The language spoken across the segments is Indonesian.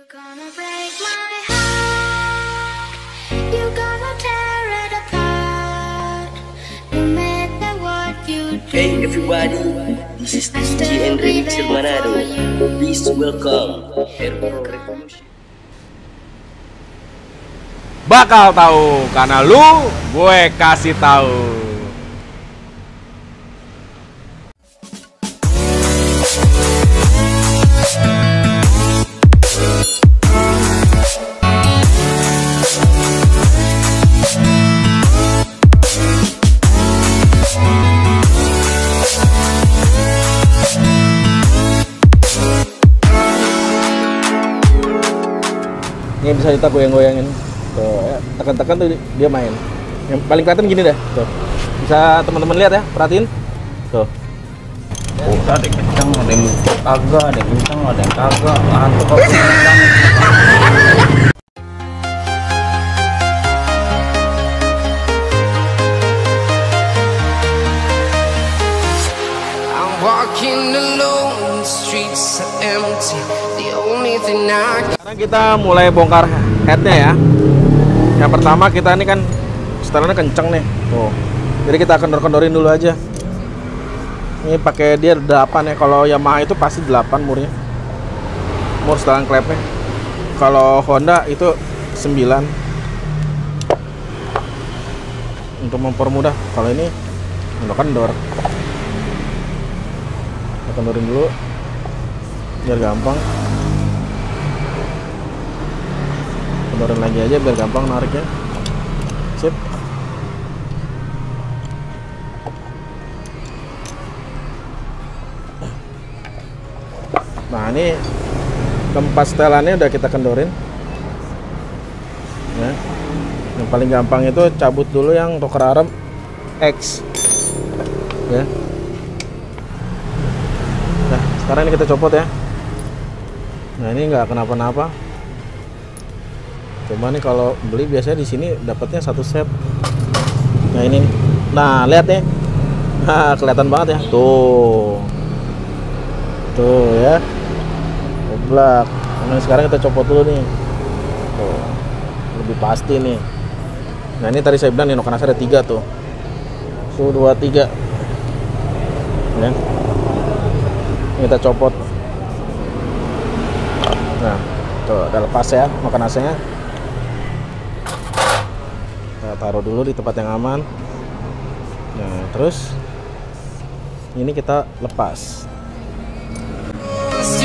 You're gonna break my heart. You're gonna tear it apart. No matter what you do. Hey everybody, this is DJ and Remixer Manado. Please welcome Airpro Revolution. Bakal tahu karena lu gue kasih tahu. Ini bisa kita goyang-goyangin. Tuh, ya, tekan-tekan tuh dia main. Yang paling kelihatan gini dah. Tuh. Bisa teman-teman lihat ya, perhatiin. Tuh. Oh, ada yang kencang, ada yang kagak, ada yang kencang, ada yang kagak. Ngantuk kok kencang. I'm walking alone, the streets are empty. The only thing I Sekarang kita mulai bongkar headnya ya. Yang pertama kita ini kan setelannya kenceng nih. Tuh. Jadi kita kendor-kendorin dulu aja. Ini pakai dia 8 ya. Kalau Yamaha itu pasti 8 murnya. Mur setelan klepnya. Kalau Honda itu 9. Untuk mempermudah. Kalau ini kendor-kendor. Kita kendorin dulu biar gampang. Kendorin lagi aja biar gampang nariknya. Sip. Nah ini keempat setelannya udah kita kendorin ya. Yang paling gampang itu cabut dulu yang rocker arm X ya. Nah sekarang ini kita copot ya. Nah ini nggak kenapa-napa. Cuma nih kalau beli biasanya di sini dapatnya satu set. Nah ini nih. Nah lihat nih. Nah kelihatan banget ya. Tuh ya. Oblak. Nah sekarang kita copot dulu nih. Tuh. Lebih pasti nih. Nah ini tadi saya bilang nih nokanasa ada 3 tuh. 1, 2, 3. Ya. Kita copot. Nah, tuh udah lepas ya nokanasanya. Kita taruh dulu di tempat yang aman. Nah, terus ini kita lepas.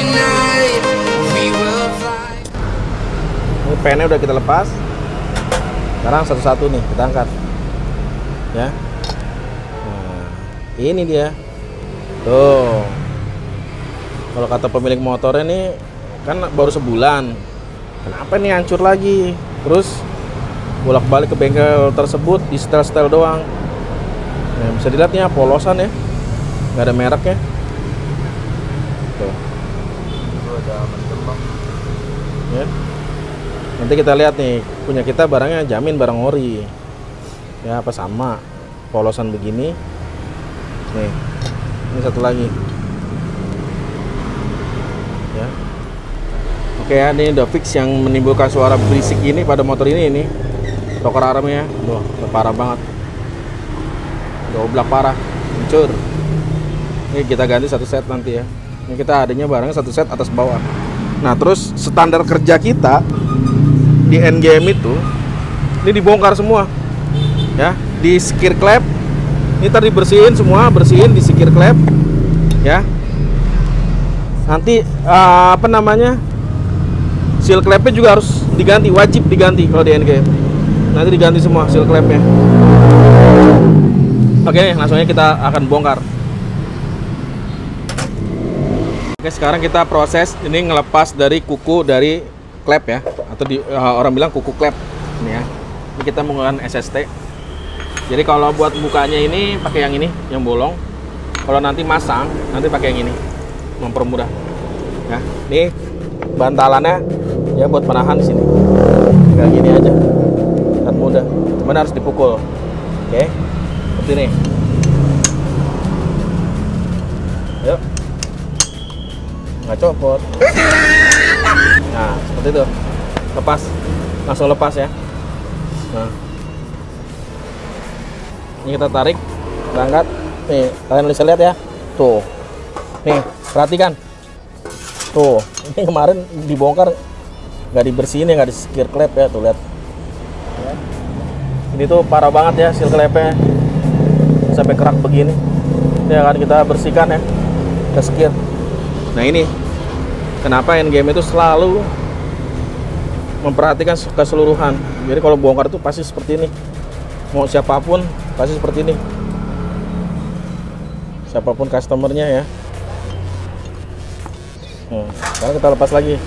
tonight we will fly. Ini pennya udah kita lepas. Sekarang satu-satu nih kita angkat. Ya. Nah, ini dia. Tuh. Kalau kata pemilik motornya nih kan baru sebulan. Kenapa nih hancur lagi? Terus bolak-balik ke bengkel tersebut di setel-setel doang. Nah, bisa dilihat nih polosan ya. Nggak ada mereknya. Tuh. Ya. Nanti kita lihat nih punya kita barangnya jamin barang ori. Ya apa sama polosan begini. Nih. Ini satu lagi. Ya. Oke ya, ini udah fix yang menimbulkan suara berisik ini pada motor ini rocker armnya. Wah, udah parah banget. Udah oblak parah, hancur. Ini kita ganti satu set nanti ya. Ini kita adanya barangnya satu set atas bawah. Nah, terus standar kerja kita di NGM itu ini dibongkar semua. Ya, di skir klep. Ini tadi bersihin semua, bersihin di skir klep. Ya. Nanti apa namanya? Seal klepnya juga harus diganti, wajib diganti kalau di NGM. Nanti diganti semua seal klepnya. Oke, langsungnya kita akan bongkar. Oke, sekarang kita proses ini ngelepas dari kuku dari klep ya, atau orang bilang kuku klep ini ya. Ini kita menggunakan SST. Jadi kalau buat bukanya ini pakai yang ini, yang bolong. Kalau nanti masang, nanti pakai yang ini, mempermudah. Ya, ini bantalannya ya buat penahan sini. Kayak gini aja, sangat mudah. Cuman harus dipukul. Oke, seperti ini. Yuk. Nggak copot. Nah seperti seperti itu. Lepas, langsung lepas ya. Nah, ini kita tarik, kita angkat. Nih, kalian bisa lihat ya. Tuh, nih, perhatikan. Tuh, ini kemarin dibongkar, nggak dibersihin ya, nggak di sekir klep ya. Tuh lihat. Ini tuh parah banget ya seal klepnya, sampai kerak begini. Ini akan kita bersihkan ya, kita sekir. Nah ini, kenapa Endgame itu selalu memperhatikan keseluruhan. Jadi kalau bongkar itu pasti seperti ini. Mau siapapun pasti seperti ini. Siapapun customernya ya. Sekarang kita lepas lagi.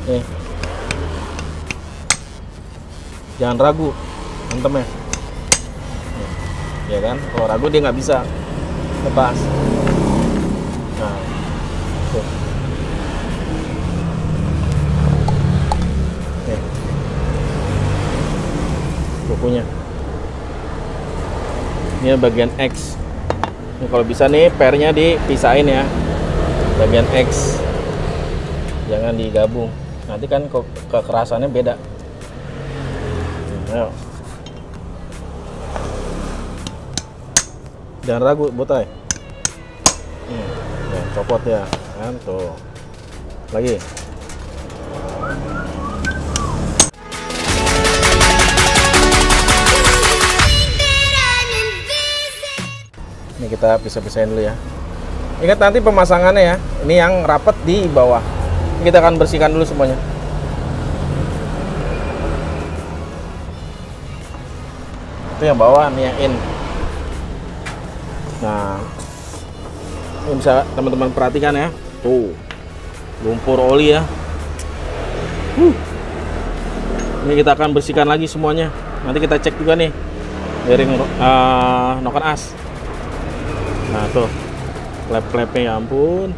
Nih. Jangan ragu, antem ya. Ya kan? Kalau ragu dia nggak bisa lepas. Nah, tuh. Nih. Bukunya. Ini bagian X. Ini kalau bisa nih pernya dipisahin ya. Bagian X. Jangan digabung. Nanti kan kekerasannya beda. Ayo. Jangan ragu, botai. Ya, copot ya, kan tuh. Lagi. Ini kita pisah-pisahin dulu ya. Ingat nanti pemasangannya ya. Ini yang rapat di bawah. Ini kita akan bersihkan dulu semuanya. Itu yang bawah, nih yang in. Nah, ini bisa teman-teman perhatikan ya. Tuh, lumpur oli ya. Ini kita akan bersihkan lagi semuanya. Nanti kita cek juga nih bearing noken as. Nah tuh, klep-klepnya ya ampun.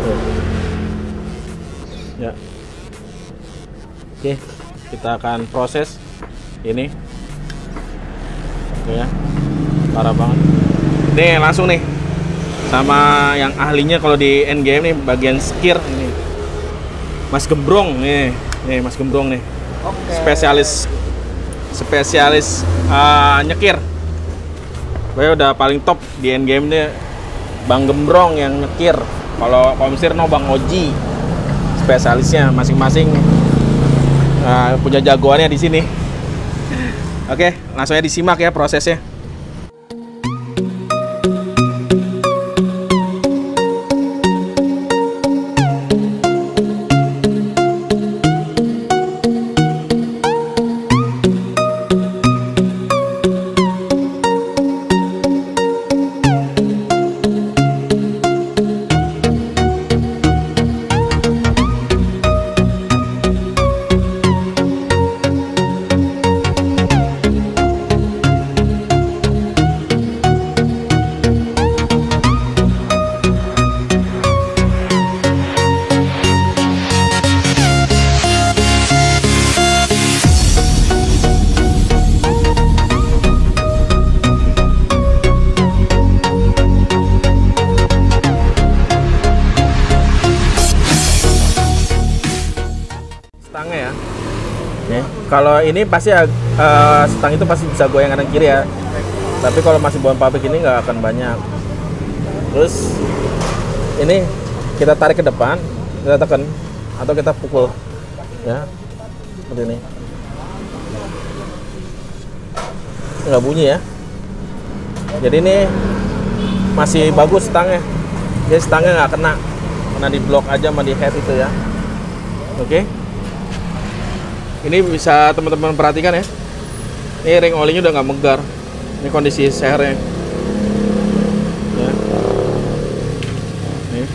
Tuh. Ya. Oke, kita akan proses ini. Oke ya, parah banget. Nih langsung nih sama yang ahlinya kalau di Endgame nih, bagian skir ini. Mas Gembrong nih Mas Gembrong nih. Oke. Spesialis nyekir. Gue udah paling top di Endgame nih, Bang Gembrong yang nyekir. Kalau Komsirno Bang Oji, spesialisnya masing-masing punya jagoannya di sini. Oke, langsung aja disimak ya prosesnya. Stangnya ya. Nih, kalau ini pasti stang itu pasti bisa goyang kanan kiri ya. Tapi kalau masih bawaan pabrik ini nggak akan banyak. Terus ini kita tarik ke depan, kita tekan atau kita pukul ya, seperti ini. Nggak bunyi ya. Jadi ini masih bagus stangnya. Jadi stangnya nggak kena di blok aja sama di head itu ya. Oke. Ini bisa teman-teman perhatikan ya. Ini ring olinya udah nggak megar. Ini kondisi sehernya. Ya. Nih.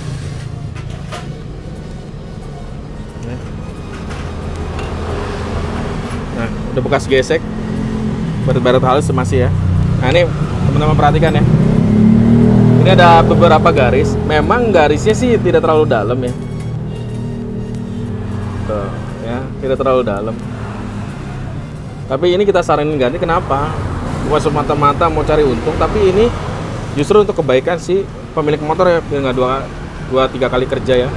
Nah, udah bekas gesek. Baret-baret halus masih ya. Nah ini teman-teman perhatikan ya. Ini ada beberapa garis. Memang garisnya sih tidak terlalu dalam ya. Tuh, ya, tidak terlalu dalam. Tapi ini kita saranin ganti, kenapa? Bukan semata-mata mau cari untung, tapi ini justru untuk kebaikan si pemilik motor ya, biar nggak 2-3 kali kerja ya.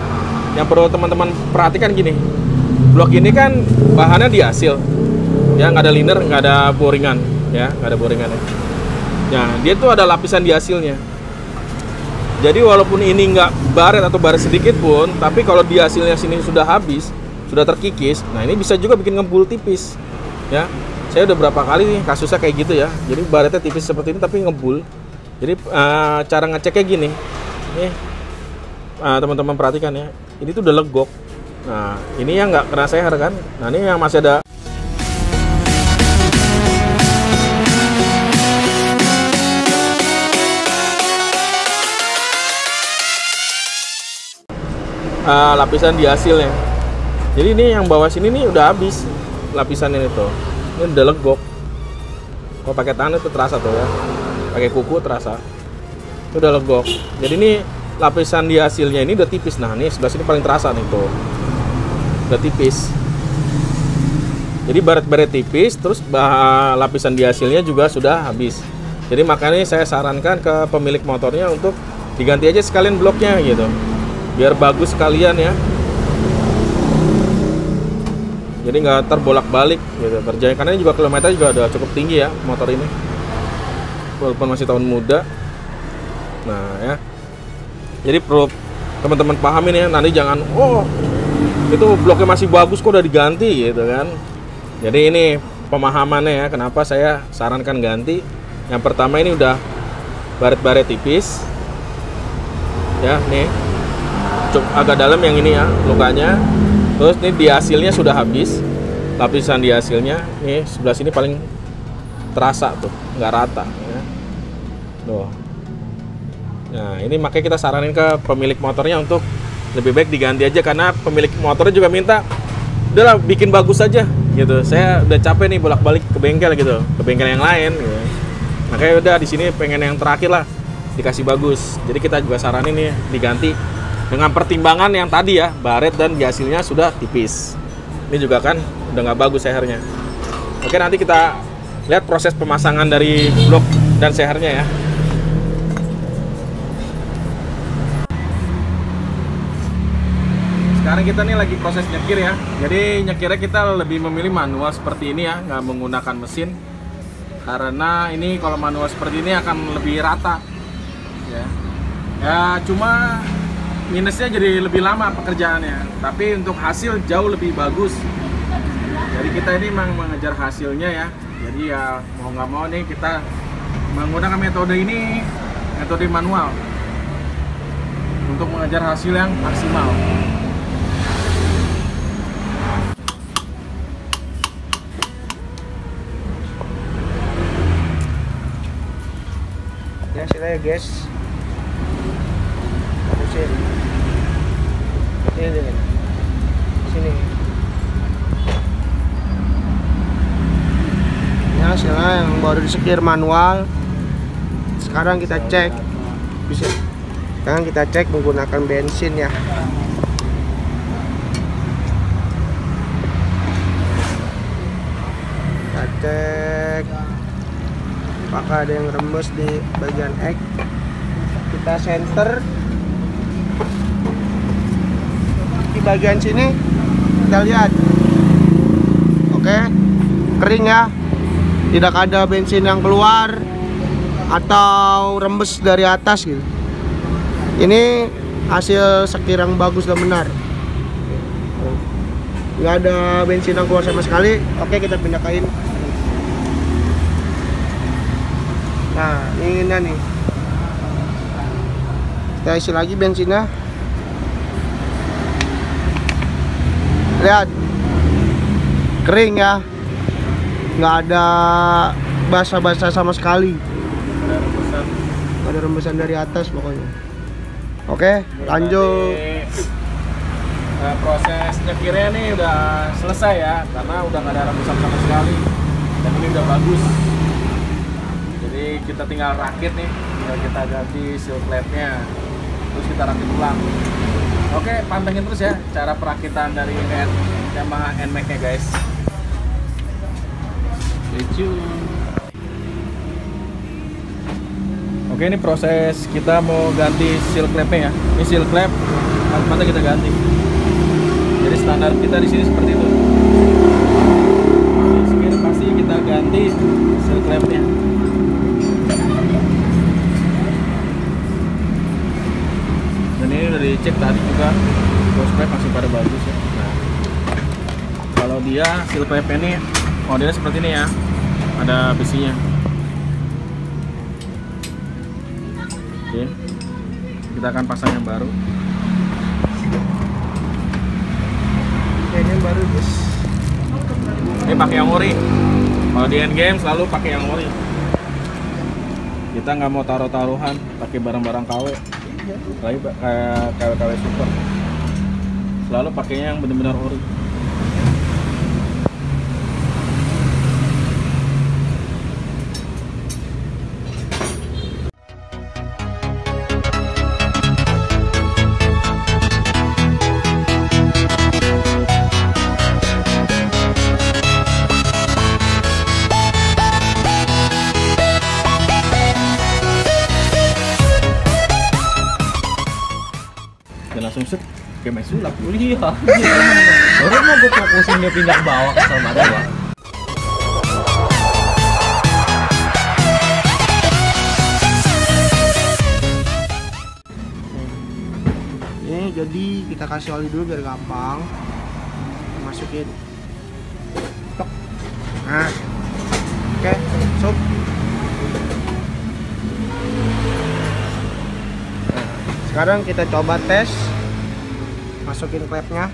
yang perlu teman-teman perhatikan gini. Blok ini kan bahannya diasil, ya, nggak ada liner, nggak ada boringan, ya, nggak ada boringan. Ya, dia tuh ada lapisan diasilnya. Jadi walaupun ini nggak baret atau baret sedikit pun, tapi kalau diasilnya sini sudah habis, sudah terkikis, nah ini bisa juga bikin ngebul tipis, ya. Saya udah berapa kali nih kasusnya kayak gitu ya. Jadi baretnya tipis seperti ini tapi ngebul. Jadi cara ngeceknya gini, nih teman-teman perhatikan ya. Ini tuh udah legok. Nah ini yang nggak kena seher kan. Nah ini yang masih ada. Lapisan di hasilnya. Jadi ini yang bawah sini nih udah habis lapisan ini tuh. Ini udah legok. Kalau pakai tangan itu terasa tuh ya. Pakai kuku terasa. Itu udah legok. Jadi ini lapisan di hasilnya ini udah tipis. Nah, ini sebelah sini paling terasa nih tuh. Udah tipis. Jadi baret-baret tipis, terus lapisan di hasilnya juga sudah habis. Jadi makanya saya sarankan ke pemilik motornya untuk diganti aja sekalian bloknya gitu. Biar bagus sekalian ya. Jadi nggak terbolak-balik gitu perjalanan, karena ini juga kilometer juga udah cukup tinggi ya motor ini, walaupun masih tahun muda. Nah ya, jadi perlu teman-teman pahamin ya, nanti jangan itu bloknya masih bagus kok udah diganti gitu kan. Jadi ini pemahamannya ya, kenapa saya sarankan ganti. Yang pertama ini udah baret-baret tipis ya, nih cukup agak dalam yang ini ya lukanya. Terus ini di hasilnya sudah habis, lapisan di hasilnya nih sebelah sini paling terasa tuh, nggak rata ya. Tuh. Nah ini makanya kita saranin ke pemilik motornya untuk lebih baik diganti aja, karena pemilik motornya juga minta udahlah bikin bagus aja gitu. Saya udah capek nih bolak-balik ke bengkel gitu, ke bengkel yang lain gitu. Makanya udah di sini pengen yang terakhir lah dikasih bagus. Jadi kita juga saranin nih diganti dengan pertimbangan yang tadi ya, baret dan di hasilnya sudah tipis. Ini juga kan udah nggak bagus sehernya. Oke, nanti kita lihat proses pemasangan dari blok dan sehernya ya. Sekarang kita nih lagi proses nyekir ya. Jadi nyekirnya kita lebih memilih manual seperti ini ya, nggak menggunakan mesin. Karena ini kalau manual seperti ini akan lebih rata. Ya cuma minusnya jadi lebih lama pekerjaannya, tapi untuk hasil jauh lebih bagus. Jadi kita ini memang mengejar hasilnya ya. Jadi ya mau nggak mau nih kita menggunakan metode ini, metode manual, untuk mengejar hasil yang maksimal. Ya sila ya guys. Sini. Ya sila yang baru disekir manual. Sekarang kita cek. Bisa. Sekarang kita cek menggunakan bensin ya. Kita cek. Apakah ada yang rembes di bagian ek? Kita center. Di bagian sini kita lihat, oke, kering ya, tidak ada bensin yang keluar atau rembes dari atas gitu. Ini hasil sekir yang bagus dan benar, nggak ada bensin yang keluar sama sekali. Oke, kita pindahkan. Nah ini nih, kita isi lagi bensinnya. Lihat, kering ya, nggak ada basah-basah sama sekali, nggak ada rembesan dari atas pokoknya. Oke, lanjut. Proses nyekirnya nih udah selesai ya, karena udah nggak ada rembesan sama sekali dan ini udah bagus. Jadi kita tinggal rakit nih, tinggal kita ganti seal plate-nya, terus kita rakit ulang. Oke, pantengin terus ya cara perakitan dari Yamaha NMAX-nya guys. Stay tune. Oke, ini proses kita mau ganti seal clamp-nya ya. Ini seal clamp, mantap kita ganti. standar kita di sini seperti itu. Sekarang pasti kita ganti seal clamp-nya. Dan ini udah dicek tadi juga, hose pipe masih pada bagus ya. Nah, kalau dia seal clamp ini modelnya seperti ini ya, ada besinya. Oke, kita akan pasang yang baru. Ini yang baru guys. Ini pakai yang ori. Kalau di endgame selalu pakai yang ori. Kita nggak mau taruh-taruhan, pakai barang-barang KW. Lagi kayak KW super. Selalu pakainya yang benar-benar ori. Dan langsung set kayak main sulap. Iya. Baru mau gue fokusin dia pindah ke bawah ke sama dia. Ini jadi kita kasih oli dulu biar gampang. Masukin. Tok. Nah. Oke, sup. Sekarang kita coba tes, masukin klepnya.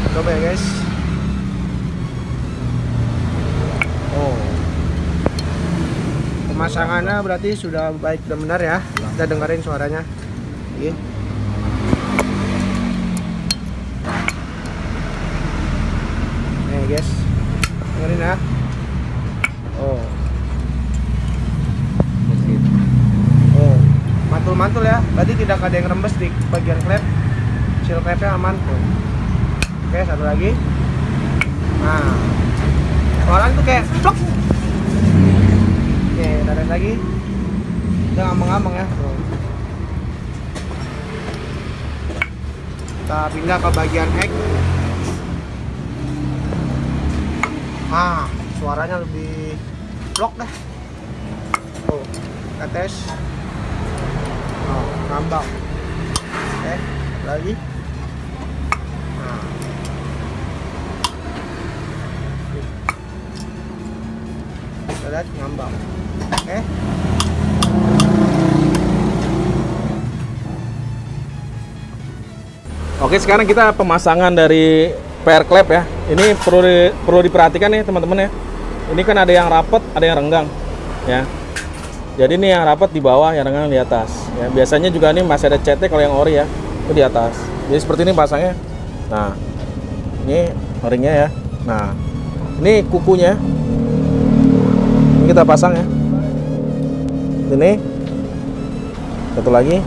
Coba ya guys. Oh, pemasangannya berarti sudah baik dan benar ya. Kita dengerin suaranya. Iya. Nih guys, dengerin ya. Oh, mantul-mantul ya. Berarti tidak ada yang rembes di bagian klep. Seal klepnya aman tuh. Oke, satu lagi. Nah, suaranya tuh kayak plok. Oke, tarik lagi. Udah ngambang-ngambang ya. Kita pindah ke bagian heck. Suaranya lebih blok dah. Oh, kita tes. Oh, ngambang. Oke, lagi. Nah. Kita lihat ngambang. Oke. Oke, sekarang kita pemasangan dari pair clamp ya. Ini perlu diperhatikan nih teman-teman ya. Ini kan ada yang rapat, ada yang renggang ya. Jadi ini yang rapat di bawah, yang renggang di atas ya. Biasanya juga ini masih ada CT kalau yang ori ya, itu di atas. Jadi seperti ini pasangnya. Nah, ini ringnya ya. Nah, ini kukunya. Ini kita pasang ya. Ini satu lagi.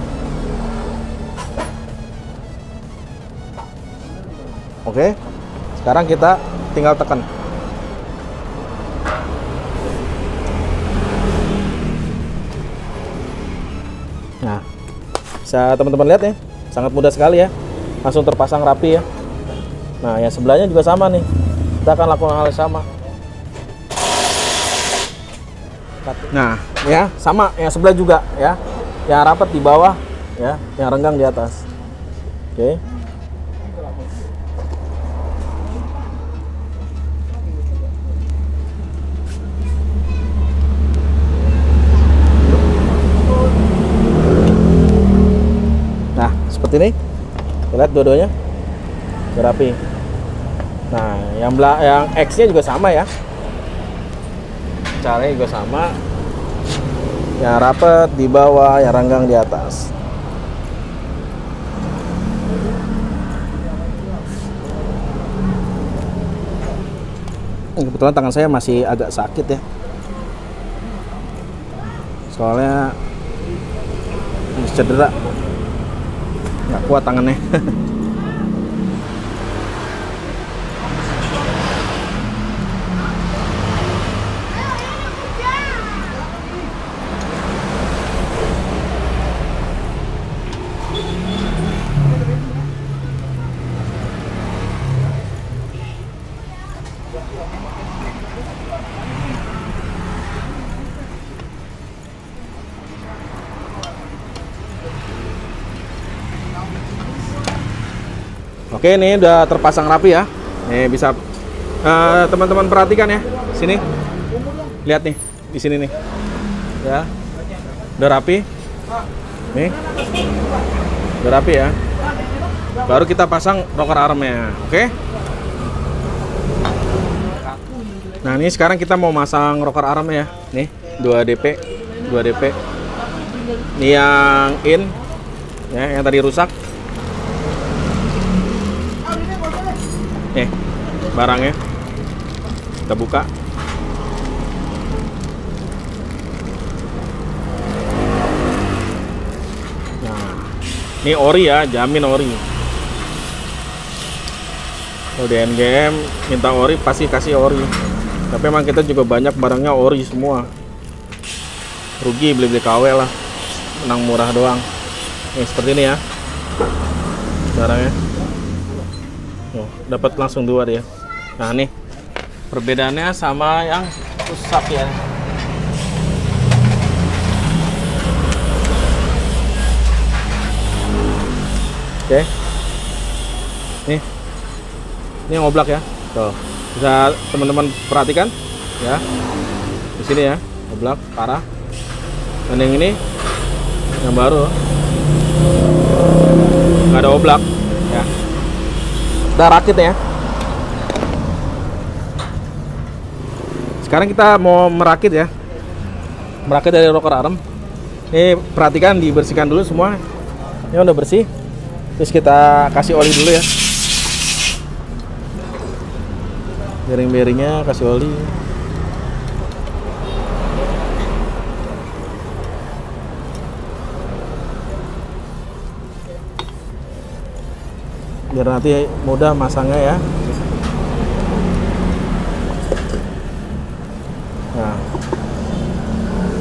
Oke, sekarang kita tinggal tekan. Nah, bisa teman-teman lihat ya, sangat mudah sekali ya, langsung terpasang rapi ya. Nah, yang sebelahnya juga sama nih, kita akan lakukan hal yang sama. Nah, ya sama, yang sebelah juga ya, yang rapat di bawah ya, yang renggang di atas. Oke. Seperti ini, lihat dua-duanya rapi. Nah, yang X-nya juga sama ya, caranya juga sama, yang rapet di bawah, yang renggang di atas. Kebetulan tangan saya masih agak sakit ya, soalnya cedera. Nggak kuat tangannya. Oke, ini udah terpasang rapi ya. Nih bisa teman-teman perhatikan ya. Sini. Lihat nih, di sini nih. Ya. Udah rapi. Nih. Udah rapi ya. Baru kita pasang rocker armnya. Oke. Nah, ini sekarang kita mau masang rocker armnya ya. Nih, 2 DP. Ini yang in ya, yang tadi rusak. Nih, barangnya kita buka. Nah, ini ori ya, jamin ori. Kalau di NGM minta ori pasti kasih ori. Tapi emang kita juga banyak barangnya ori semua. Rugi beli KW lah, menang murah doang. Nih seperti ini ya barangnya. Oh, dapat langsung 2 dia. Nah, nih perbedaannya sama yang rusak ya. Oke. Ini yang oblak ya. Tuh, bisa teman-teman perhatikan ya. Di sini ya, oblak parah. Dan yang ini yang baru nggak ada oblak ya. Udah rakit ya. Sekarang kita mau merakit ya. Merakit dari rocker arm. Ini perhatikan, dibersihkan dulu semua. Ini udah bersih. Terus kita kasih oli dulu ya. Bearing-bearingnya kasih oli. Biar nanti mudah masangnya ya. Nah,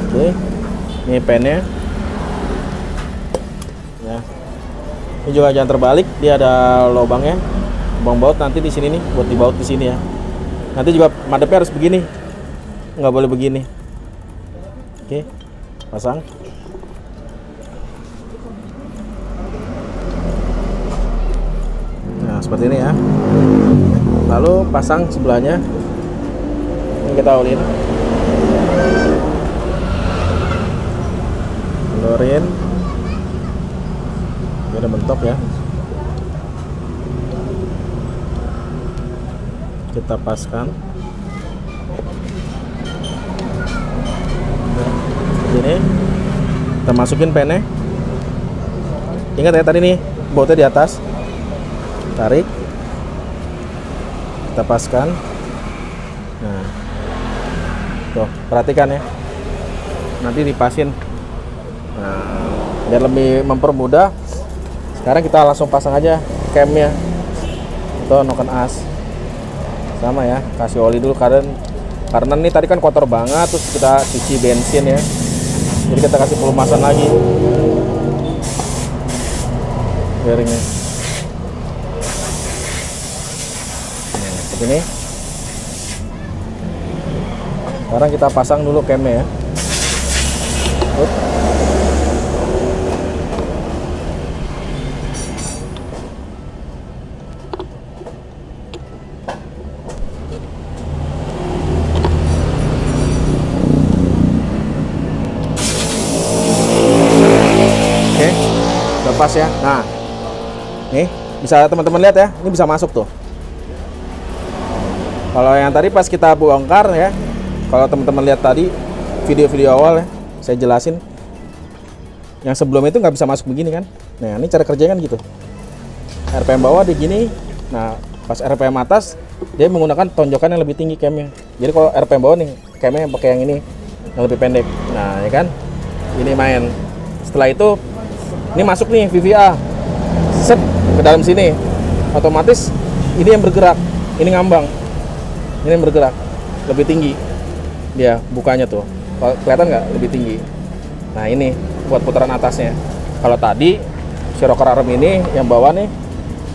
oke, ini pennya ya. Ini juga jangan terbalik, dia ada lubangnya, lubang baut nanti di sini nih, buat dibaut di sini ya. Nanti juga madepnya harus begini, nggak boleh begini. Oke, pasang. Seperti ini ya. Lalu pasang sebelahnya. Ini kita ulin. Lorin. Ini ada mentok ya. Kita paskan. Ini kita masukin pennya. Ingat ya tadi nih, bautnya di atas. Tarik, kita paskan. Nah, tuh perhatikan ya, nanti dipasin. Nah, biar lebih mempermudah, sekarang kita langsung pasang aja camnya atau noken as. Sama ya, kasih oli dulu karena ini tadi kan kotor banget, terus kita cuci bensin ya, jadi kita kasih pelumasan lagi bearingnya. Ini sekarang kita pasang dulu camnya ya. Oke, lepas ya. Nah, nih bisa teman-teman lihat ya, ini bisa masuk tuh. Kalau yang tadi pas kita bongkar ya, kalau teman-teman lihat tadi video-video awal ya, saya jelasin. Yang sebelumnya itu nggak bisa masuk begini kan. Nah, ini cara kerjanya kan gitu. RPM bawah di gini. Nah, pas RPM atas dia menggunakan tonjokan yang lebih tinggi camnya. Jadi kalau RPM bawah nih, camnya pakai yang ini yang lebih pendek. Nah, ya kan. Ini main. Setelah itu ini masuk nih VVA. Set ke dalam sini. Otomatis ini yang bergerak, ini ngambang. Ini yang bergerak lebih tinggi, dia bukanya tuh, kelihatan nggak lebih tinggi. Nah, ini buat putaran atasnya. Kalau tadi si rocker arm ini yang bawah nih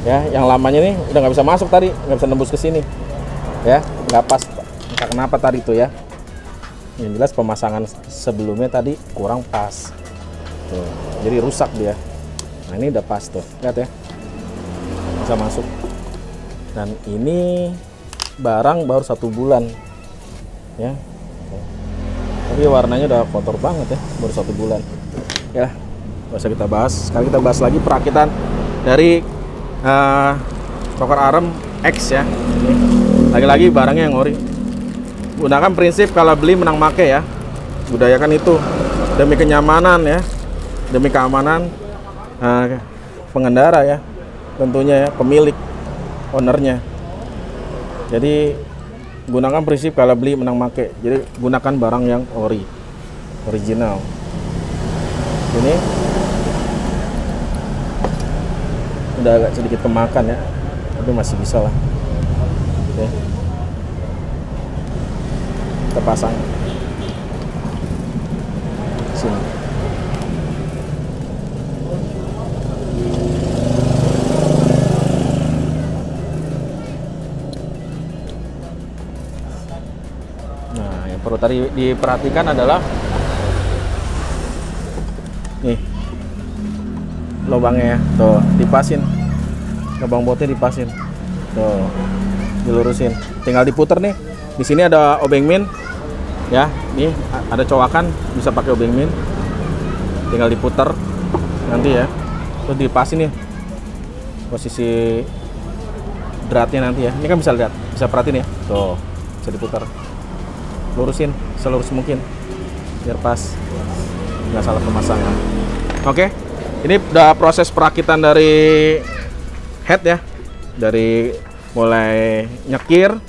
ya, yang lamanya nih udah nggak bisa masuk tadi, nggak bisa nembus ke sini ya, nggak pas. Entah kenapa tadi tuh ya. Yang jelas pemasangan sebelumnya tadi kurang pas tuh, jadi rusak dia. Nah, ini udah pas tuh, lihat ya. bisa masuk. Dan ini barang baru 1 bulan ya, tapi warnanya udah kotor banget ya, baru 1 bulan ya. Gak usah kita bahas. Sekarang kita bahas lagi perakitan dari rocker arm X ya. Lagi-lagi barangnya yang ori. Gunakan prinsip kalau beli menang make ya, budayakan itu demi kenyamanan ya, demi keamanan pengendara ya, tentunya ya, pemilik, ownernya. Jadi gunakan prinsip kalau beli menang make. Jadi gunakan barang yang original. Ini udah agak sedikit kemakan ya, tapi masih bisa lah. Oke. Kita pasang sini. Nah, yang perlu tadi diperhatikan adalah nih lubangnya ya, tuh dipasin, lubang botnya dipasin, tuh dilurusin, tinggal diputer nih. Di sini ada obeng min ya, nih ada cowakan, bisa pakai obeng min, tinggal diputer nanti ya, terus dipasin nih posisi dratnya nanti ya. Ini kan bisa lihat, bisa perhatiin ya, tuh bisa diputar, lurusin selurus mungkin biar pas, nggak salah pemasangan. Oke, ini udah proses perakitan dari head ya, dari mulai nyekir,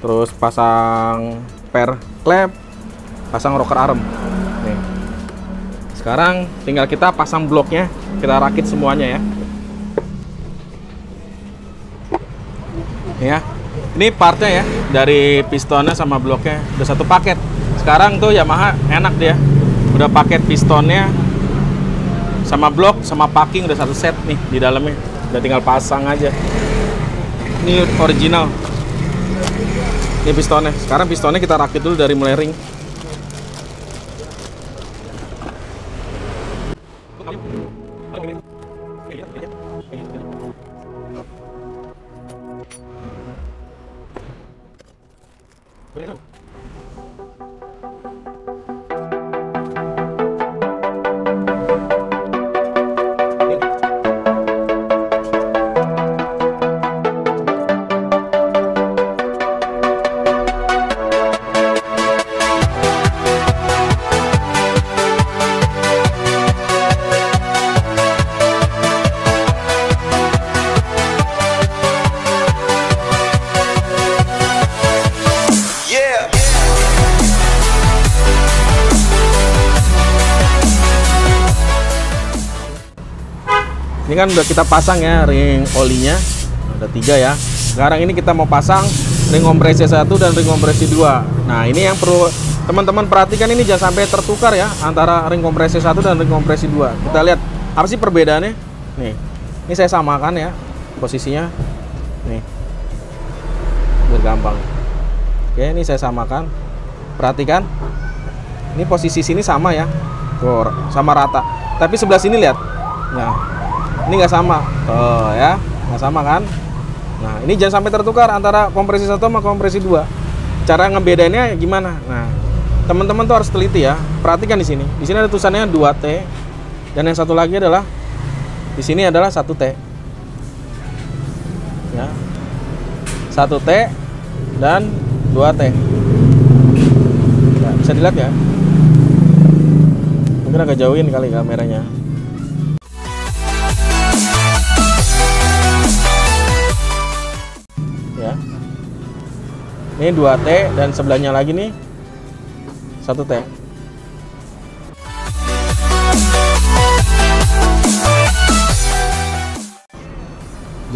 terus pasang per klep, pasang rocker arm. Nih. Sekarang tinggal kita pasang bloknya, kita rakit semuanya ya. Ya, ini partnya ya, dari pistonnya sama bloknya udah satu paket. Sekarang tuh Yamaha enak dia, udah paket pistonnya sama blok sama packing udah satu set nih di dalamnya, udah tinggal pasang aja. Ini original. Ini pistonnya. Sekarang pistonnya kita rakit dulu dari mulai ring. Ini kan udah kita pasang ya ring olinya, ada 3 ya. Sekarang ini kita mau pasang ring kompresi 1 dan ring kompresi 2. Nah, ini yang perlu teman-teman perhatikan, ini jangan sampai tertukar ya antara ring kompresi 1 dan ring kompresi 2. Kita lihat apa sih perbedaannya. Nih, ini saya samakan ya posisinya. Nih, biar gampang. Oke, ini saya samakan. Perhatikan, ini posisi sini sama ya, tuh sama rata. Tapi sebelah sini lihat, nah ini nggak sama, oh ya, nggak sama kan? Nah, ini jangan sampai tertukar antara kompresi 1 sama kompresi 2. Cara ngebedainnya gimana? Nah, teman-teman tuh harus teliti ya. Perhatikan di sini. Di sini ada tulisannya 2T, dan yang satu lagi adalah di sini adalah 1T. Ya, 1T dan 2T. Nah, bisa dilihat ya. Mungkin agak jauhin kali kameranya. Ya, ini 2T dan sebelahnya lagi nih 1T.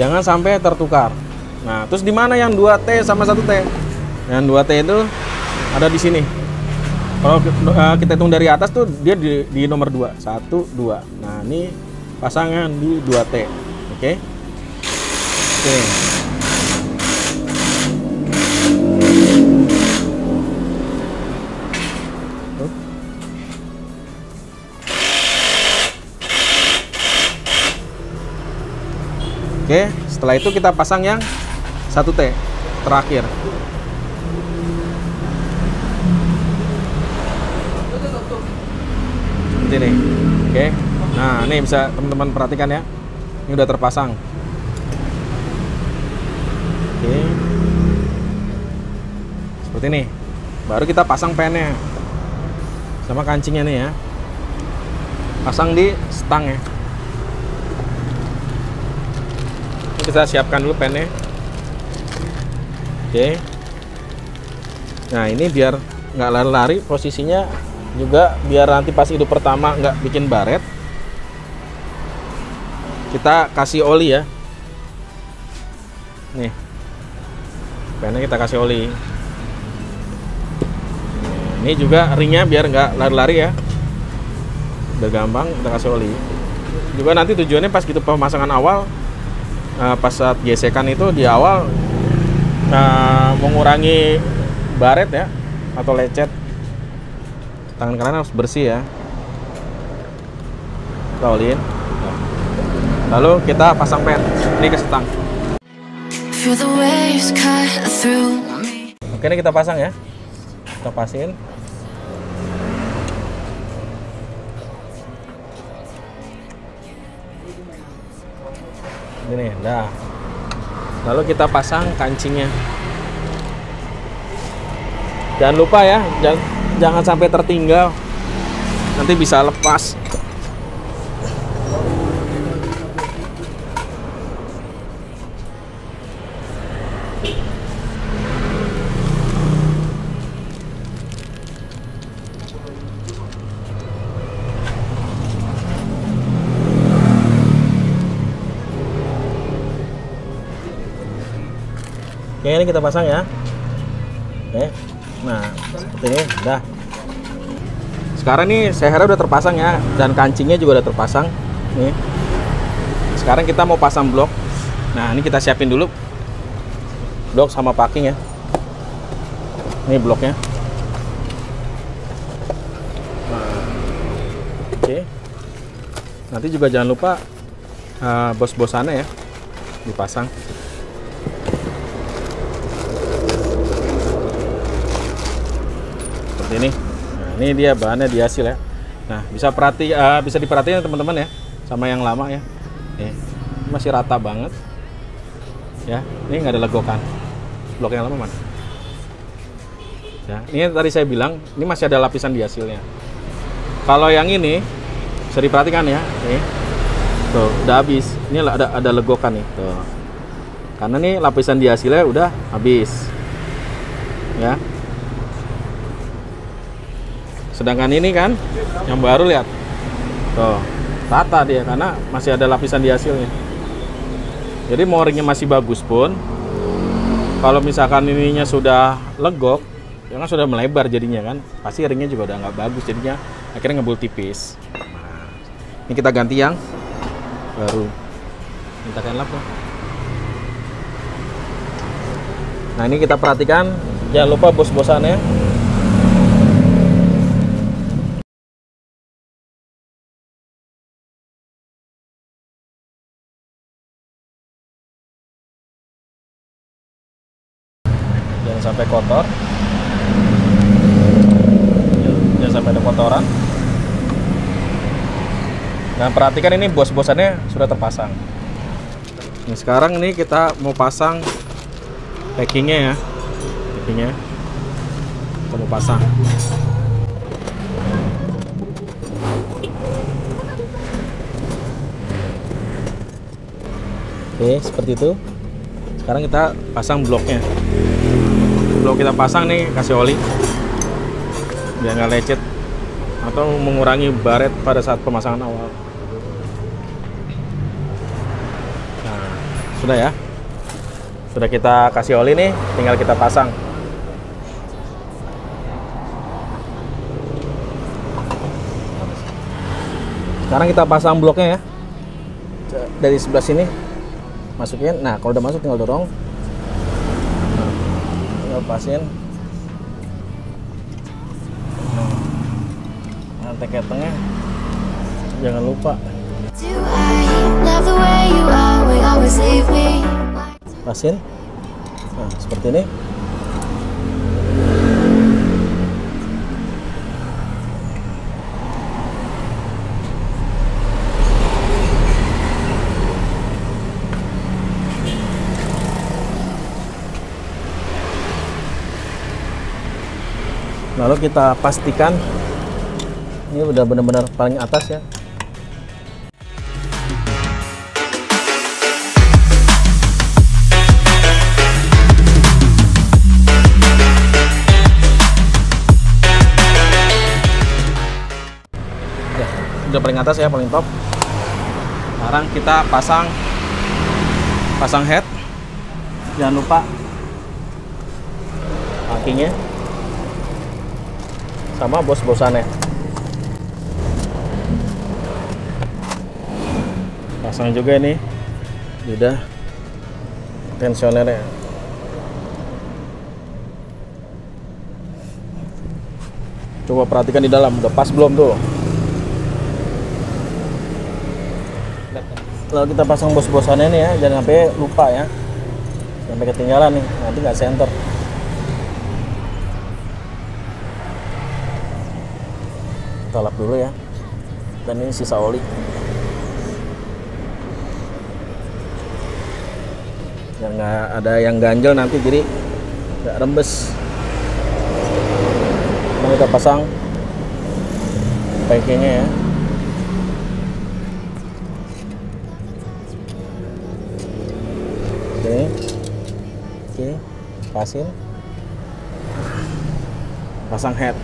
Jangan sampai tertukar. Nah, terus di mana yang 2T sama 1T? Yang 2T itu ada di sini. Kalau kita hitung dari atas tuh dia di nomor 2, 1, 2. Nah, ini pasangan di 2T. Oke. Oke. Oke, setelah itu kita pasang yang 1T terakhir. Seperti ini. Oke. Nah, ini bisa teman-teman perhatikan ya. Ini udah terpasang. Oke. Seperti ini. Baru kita pasang pennya sama kancingnya nih ya. Pasang di stang ya. Ini kita siapkan dulu pennya. Oke. Nah, ini biar nggak lari-lari posisinya juga, biar nanti pas hidup pertama nggak bikin baret. Kita kasih oli ya. Nih. Pennya kita kasih oli. Ini juga ringnya biar nggak lari-lari ya. Biar gampang kita kasih oli. Juga nanti tujuannya pas gitu pemasangan awal, pas saat gesekan itu di awal, mengurangi baret ya atau lecet. Tangan kanan harus bersih ya. Kita olin. Lalu kita pasang pen ini ke stang. Feel the waves cut through me. Oke, ini kita pasang ya. Kita pasin. Ini dah. Lalu kita pasang kancingnya. Jangan lupa ya, jangan sampai tertinggal. Nanti bisa lepas. Oke, ini kita pasang ya. Oke. Nah, seperti ini udah. Sekarang nih sehernya udah terpasang ya, dan kancingnya juga udah terpasang. Nih. Sekarang kita mau pasang blok. Nah, ini kita siapin dulu blok sama packing ya. Ini bloknya. Nah, oke. Nanti juga jangan lupa bos-bosannya ya dipasang. Ini, nah, ini dia bahannya di hasil ya. Nah, bisa diperhatiin teman-teman ya, sama yang lama ya. Nih, masih rata banget. Ya, ini nggak ada legokan. Blok yang lama mana? Ya, ini tadi saya bilang, ini masih ada lapisan di hasilnya. Kalau yang ini bisa diperhatikan ya, nih, tuh udah habis. Ini ada legokan nih, tuh. Karena nih lapisan di hasilnya udah habis. Ya. Sedangkan ini kan yang baru, lihat tuh rata dia karena masih ada lapisan di hasilnya. Jadi mau ringnya masih bagus pun, kalau misalkan ininya sudah legok ya kan, sudah melebar jadinya kan, pasti ringnya juga udah nggak bagus, jadinya akhirnya ngebul tipis. Nah, ini kita ganti yang baru, minta lap loh. Nah, ini kita perhatikan, jangan lupa bos-bosannya. Jangan sampai kotor, jangan sampai ada kotoran. Nah, perhatikan ini bos-bosannya sudah terpasang. Nah, sekarang ini kita mau pasang packingnya ya, packingnya kita mau pasang. Oke, seperti itu. Sekarang kita pasang bloknya. Blok kita pasang nih, kasih oli biar nggak lecet atau mengurangi baret pada saat pemasangan awal. Nah, sudah ya, sudah kita kasih oli nih, tinggal kita pasang. Sekarang kita pasang bloknya ya, dari sebelah sini masukin. Nah, kalau udah masuk tinggal dorong. Pasin. Nah, teketnya jangan lupa. Do I love the way you are? We always leave pasin. Nah, seperti ini. Lalu kita pastikan ini udah benar-benar paling atas ya. Udah paling atas ya, paling top. Sekarang kita pasang head. Jangan lupa packingnya sama bos-bosannya. Pasang juga ini udah tensionernya. Coba perhatikan di dalam, udah pas belum tuh? Lalu kita pasang bos-bosannya nih ya, jangan sampai lupa ya, sampai ketinggalan nih, nanti nggak center. Kita lap dulu ya, dan ini sisa oli. Biar nggak ada yang ganjel nanti, jadi nggak rembes. Nah, kita pasang packingnya ya. Oke, pasin, pasang head.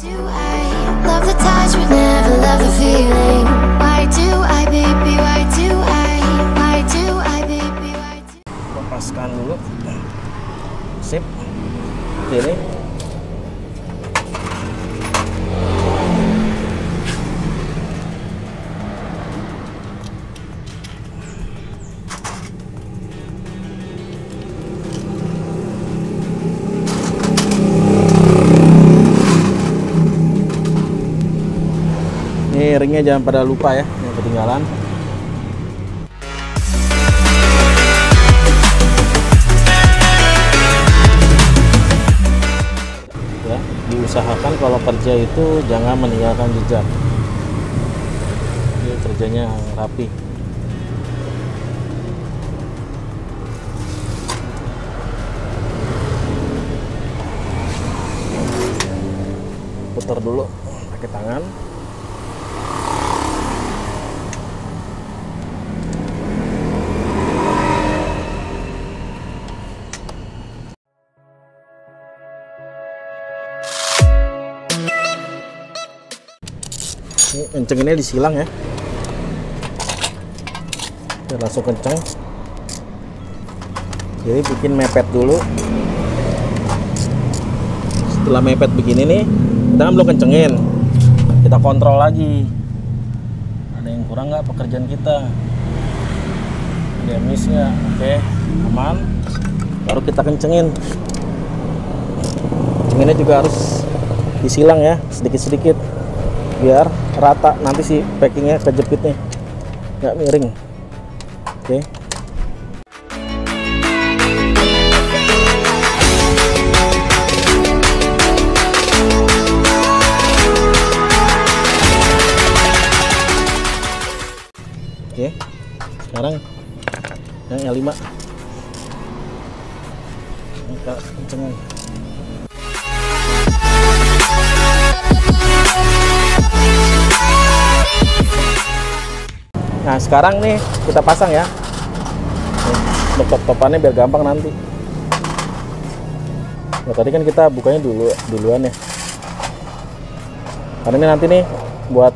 Do I love the touch but never love the feeling? Why do I, baby? Why do I? Why do I, baby? Why do Lepaskan dulu. Sip. Ini. Ini ringnya jangan pada lupa ya, yang ketinggalan. Ya, diusahakan kalau kerja itu jangan meninggalkan jejak. Ini kerjanya rapi. Putar dulu pakai tangan. Ini kencenginnya disilang ya, biar langsung kenceng. Jadi bikin mepet dulu. Setelah mepet begini nih, kita kan belum kencengin, kita kontrol lagi ada yang kurang nggak pekerjaan kita, ada miss nggak. Oke, aman, baru kita kencengin. Kencenginnya juga harus disilang ya, sedikit-sedikit biar rata, nanti si packingnya kejepitnya nggak miring. Oke. Oke, sekarang yang L5 kita kencengin. Nah, sekarang nih kita pasang ya. Untuk top-topannya biar gampang nanti. Nah, tadi kan kita bukanya duluan ya. Karena ini nanti nih buat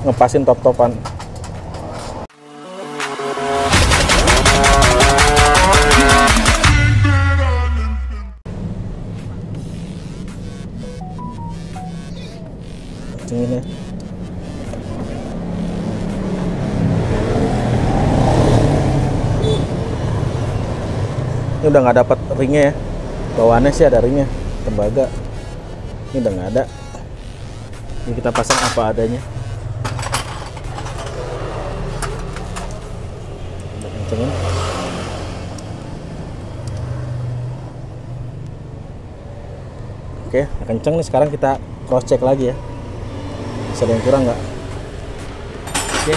ngepasin top-topan. Ini udah nggak dapat ringnya ya, bawaannya sih ada ringnya, tembaga ini udah nggak ada. Ini kita pasang apa adanya. Udah kencengin. Oke, kenceng nih. Sekarang kita cross check lagi ya, bisa ada yang kurang nggak. Oke,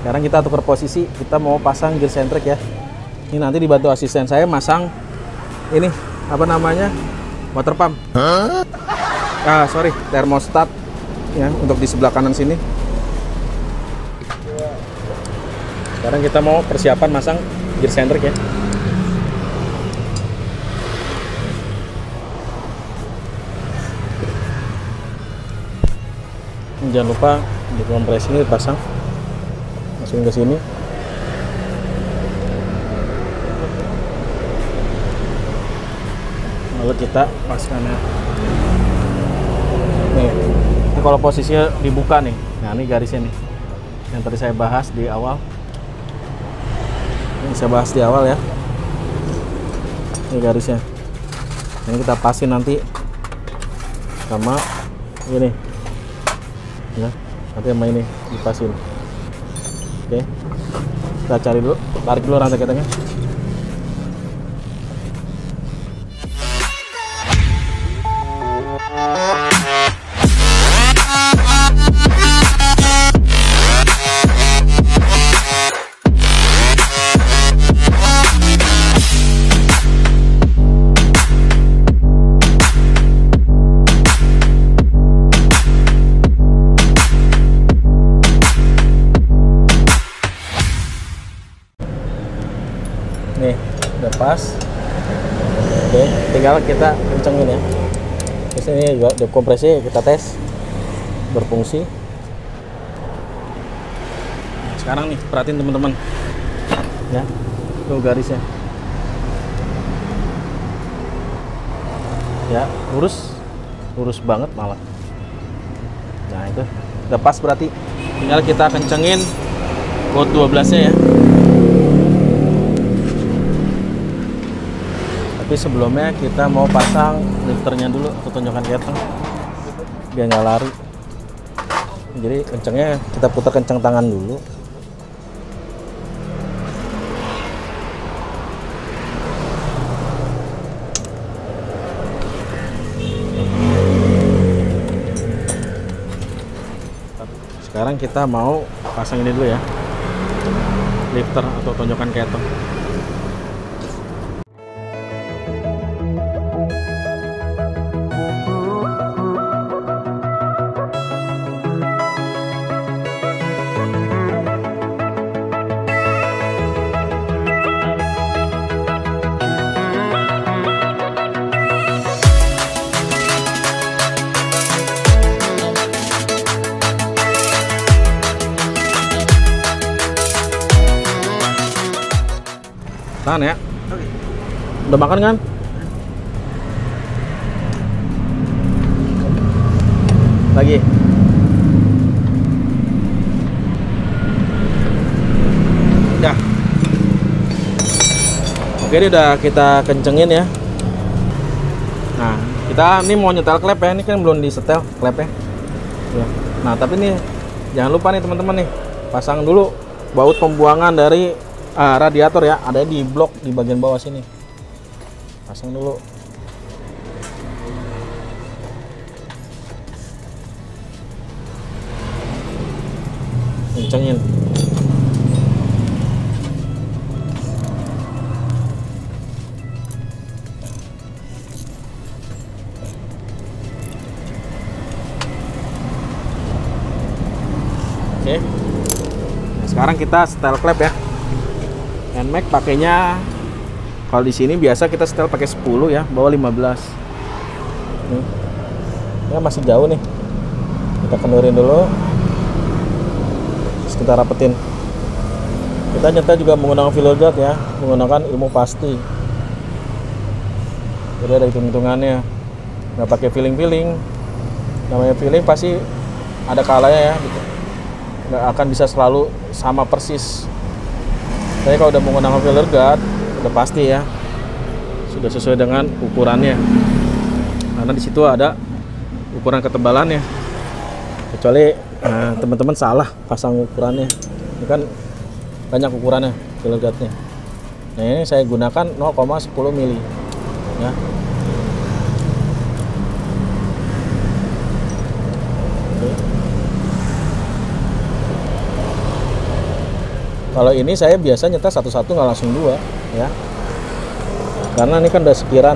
sekarang kita tukar posisi, kita mau pasang gear centric ya. Ini nanti dibantu asisten saya masang ini apa namanya, water pump. Sorry, thermostat ya, untuk di sebelah kanan sini. Sekarang kita mau persiapan masang gear centric ya. Jangan lupa di kompres ini dipasang, masukin ke sini. Lalu kita paskan ya. Nih, ini kalau posisinya dibuka nih. Nah, ini garisnya nih, yang tadi saya bahas di awal. Ini saya bahas di awal ya. Ini garisnya. Ini kita pasin nanti sama ini. Ya, nanti sama ini dipasin. Oke, kita cari dulu, tarik dulu rantai ketengnya. Nih, udah pas. Oke, tinggal kita kencengin ya. Terus ini juga dekompresi, kita tes berfungsi. Nah, sekarang nih, perhatiin teman-teman ya, tuh garisnya ya, lurus banget malah. Nah, itu udah pas, berarti tinggal kita kencengin baut 12 nya ya. Tapi sebelumnya kita mau pasang lifternya dulu atau tonjokan keteng biar nggak lari. Jadi kencengnya kita putar kenceng tangan dulu. Sekarang kita mau pasang ini dulu ya, lifter atau tonjokan keteng. Tahan ya. Udah makan kan? Lagi. Dah. Oke, ini udah kita kencengin ya. Nah, kita ini mau nyetel klep ya. Ini kan belum disetel klepnya. Ya. Nah, tapi nih jangan lupa nih teman-teman nih, pasang dulu baut pembuangan dari radiator ya, ada di blok di bagian bawah sini. Pasang dulu. Kencengin. Oke. Nah, sekarang kita setel klep ya. NMAX pakainya, kalau di sini biasa kita setel pakai 10 ya, bawah 15. Nih. Ya masih jauh nih. Kita kendurin dulu. Terus kita rapetin. Kita nyetel juga menggunakan filler guard ya, menggunakan ilmu pasti. Jadi ada hitung-hitungannya. Nggak pakai feeling-feeling. Namanya feeling pasti ada kalanya ya, gitu. Nggak akan bisa selalu sama persis. Tapi kalau udah menggunakan filler guard, udah pasti ya, sudah sesuai dengan ukurannya. Karena di situ ada ukuran ketebalannya. Kecuali teman-teman salah pasang ukurannya, ini kan banyak ukurannya filler guardnya. Nah, ini saya gunakan 0,10 mili, ya. Kalau ini saya biasa nyetas satu-satu, nggak langsung dua ya, karena ini kan udah spear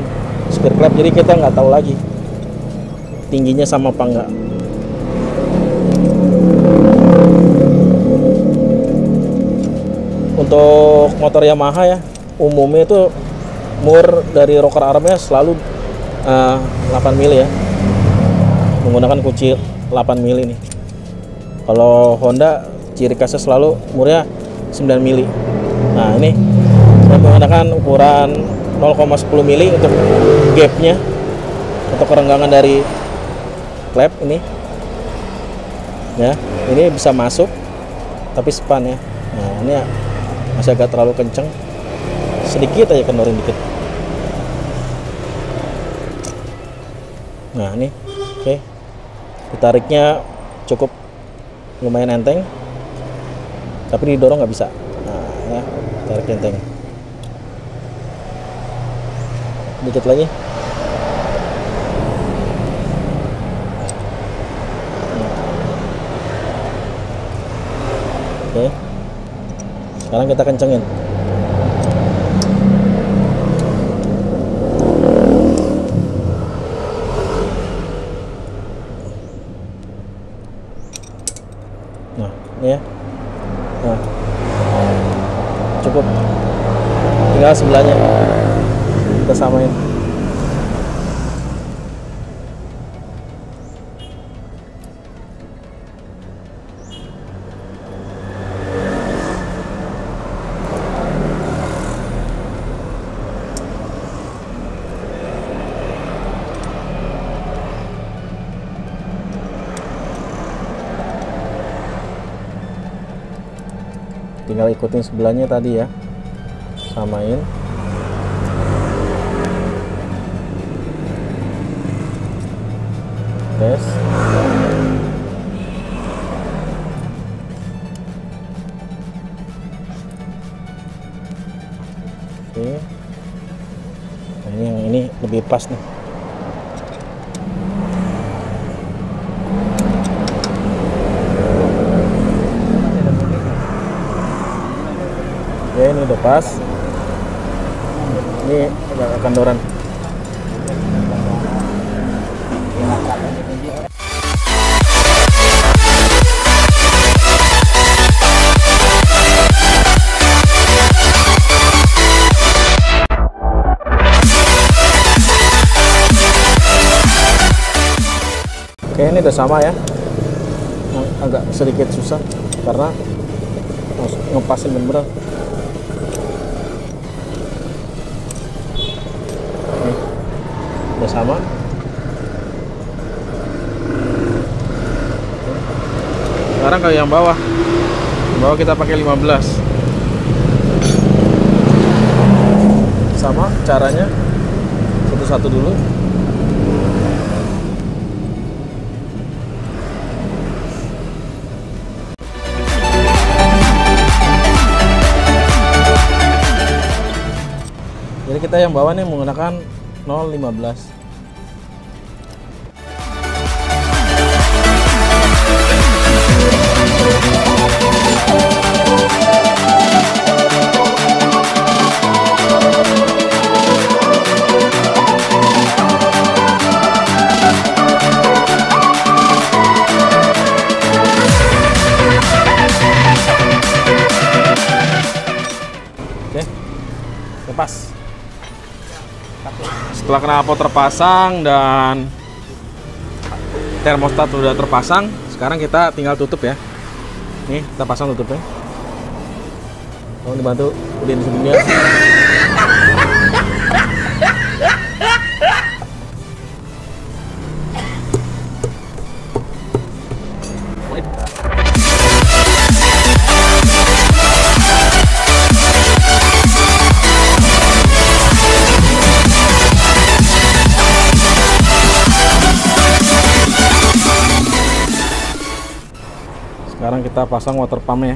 clap, jadi kita nggak tahu lagi tingginya sama apa enggak. Untuk motor Yamaha ya, umumnya itu mur dari rocker armnya selalu 8 mili ya, menggunakan kunci 8 mili nih. Kalau Honda ciri khasnya selalu murnya 9 mili. Nah ini saya menggunakan ukuran 0,10 mili untuk gapnya, untuk kerenggangan dari klep ini ya. Ini bisa masuk tapi span ya. Nah ini masih agak terlalu kenceng, sedikit aja kendorin dikit. Nah ini oke. Ditariknya cukup lumayan enteng, tapi didorong nggak bisa. Nah ya, tarik enteng dikit lagi. Oke, sekarang kita kencengin. Nah ini ya, nah cukup, tinggal sebelahnya kita samain. Tinggal ikutin sebelahnya tadi ya, samain. Tes. Oke. Nah, ini yang ini lebih pas nih. Ya ini udah pas. Ini agak kendoran. Oke, ini udah sama ya. Agak sedikit susah karena harus ngepasin bener-bener. Udah sama. Sekarang kalau yang bawah kita pakai 15. Sama caranya, satu-satu dulu. Jadi kita yang bawah nih menggunakan 0,15. Oke, lepas. Setelah knalpot terpasang dan termostat sudah terpasang, sekarang kita tinggal tutup ya. Nih, kita pasang tutupnya. Tolong dibantu udin sebelumnya. Sekarang kita pasang water pump ya.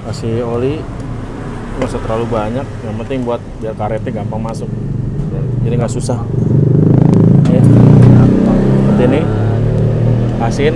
Kasih oli, nggak usah terlalu banyak. Yang penting buat biar karetnya gampang masuk, jadi nggak susah. Ya. Seperti ini, asin.